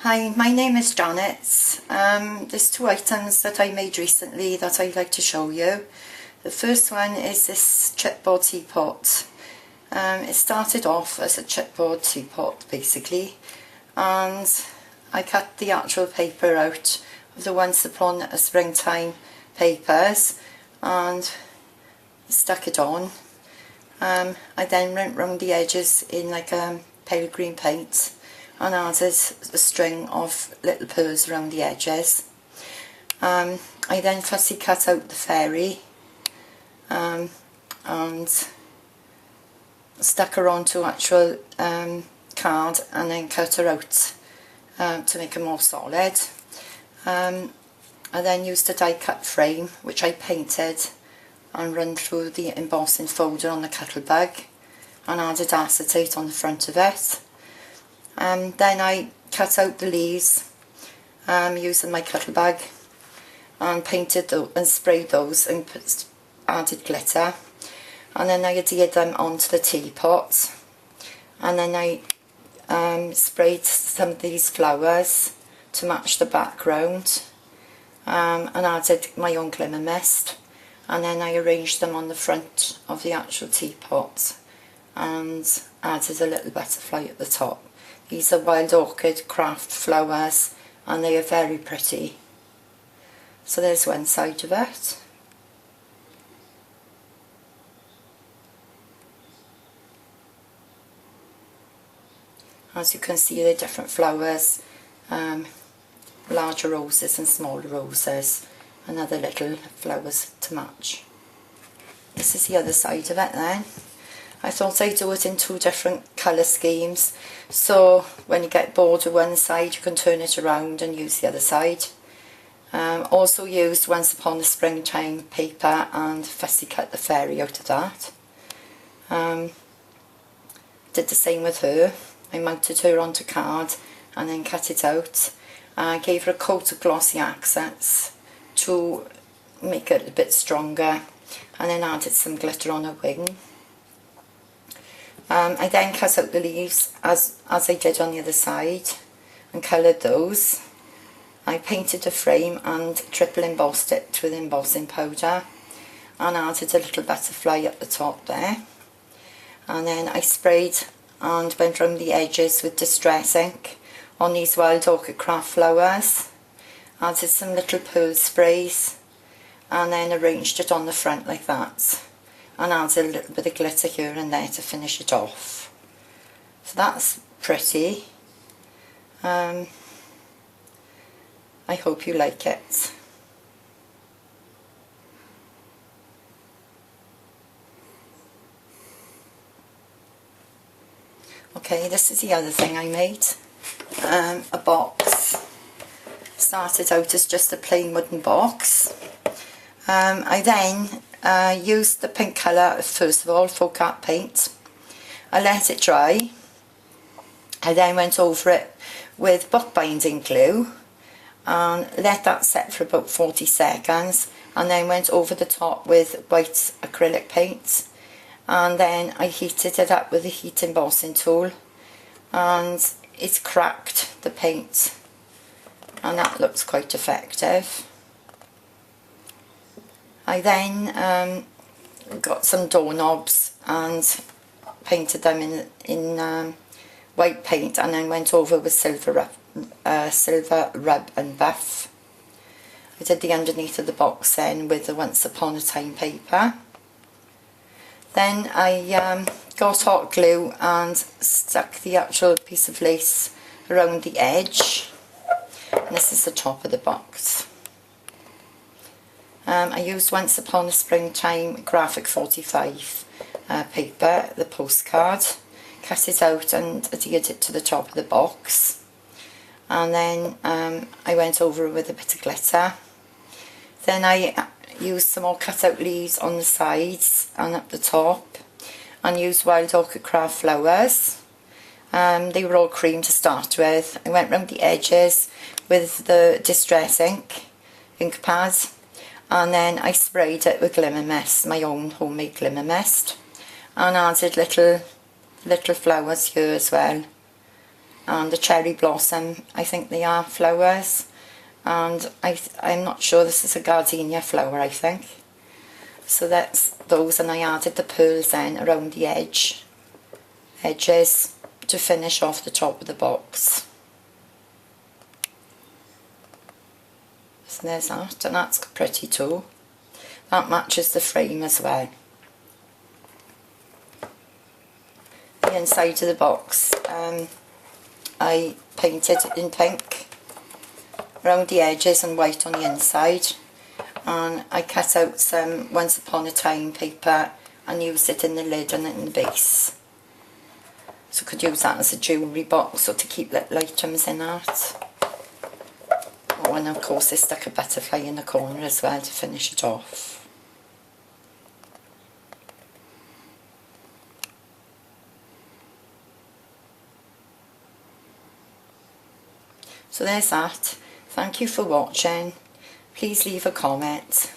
Hi, my name is Janet. There's two items that I made recently that I'd like to show you. The first one is this chipboard teapot. It started off as a chipboard teapot basically, and I cut the actual paper out of the Once Upon a Springtime papers and stuck it on. I then went round the edges in like pale green paint and added a string of little pearls around the edges. I then fussy cut out the fairy and stuck her onto actual card and then cut her out to make her more solid. I then used a die cut frame which I painted and run through the embossing folder on the Cuttlebug and added acetate on the front of it. Then I cut out the leaves using my Cuttlebug and painted and sprayed those and added glitter, and then I adhered them onto the teapot, and then I sprayed some of these flowers to match the background and added my own glimmer mist, and then I arranged them on the front of the actual teapot and added a little butterfly at the top. These are wild orchid craft flowers and they are very pretty. So there's one side of it. As you can see, they're different flowers, larger roses and smaller roses, and other little flowers to match. This is the other side of it then. I thought I'd do it in two different colour schemes, so when you get bored with one side you can turn it around and use the other side. Also used Once Upon a Springtime paper and fussy cut the fairy out of that. Did the same with her. I mounted her onto card and then cut it out. I gave her a coat of glossy accents to make it a bit stronger, and then added some glitter on her wing. I then cut out the leaves as I did on the other side and coloured those. I painted the frame and triple embossed it with embossing powder and added a little butterfly at the top there. And then I sprayed and went round the edges with distress ink on these wild orchid craft flowers. Added some little pearl sprays and then arranged it on the front like that, and added a little bit of glitter here and there to finish it off. So that's pretty. I hope you like it. Okay, this is the other thing I made. A box. Started out as just a plain wooden box. I then used the pink colour first of all, faux cat paint. I let it dry. I then went over it with bookbinding glue and let that set for about 40 seconds, and then went over the top with white acrylic paint, and then I heated it up with a heat embossing tool and it cracked the paint, and that looks quite effective. I then got some doorknobs and painted them in white paint, and then went over with silver rub and buff. I did the underneath of the box then with the Once Upon a Time paper. Then I got hot glue and stuck the actual piece of lace around the edge, and this is the top of the box. I used Once Upon a Springtime Graphic45 paper, the postcard, cut it out and adhered it to the top of the box, and then I went over it with a bit of glitter. Then I used some more cut out leaves on the sides and up the top, and used wild orchid craft flowers. They were all cream to start with. I went round the edges with the distress ink pad, and then I sprayed it with glimmer mist, my own homemade glimmer mist, and added little flowers here as well. and the cherry blossom, I think they are flowers, and I'm not sure, this is a gardenia flower I think. So that's those, and I added the pearls then around the edges to finish off the top of the box. So there's that, and that's pretty too. That matches the frame as well. The inside of the box, I painted in pink around the edges and white on the inside, and I cut out some Once Upon a Time paper and used it in the lid and in the base. So I could use that as a jewellery box or to keep little items in that. Oh, and of course I stuck a butterfly in the corner as well to finish it off. So there's that. Thank you for watching. Please leave a comment.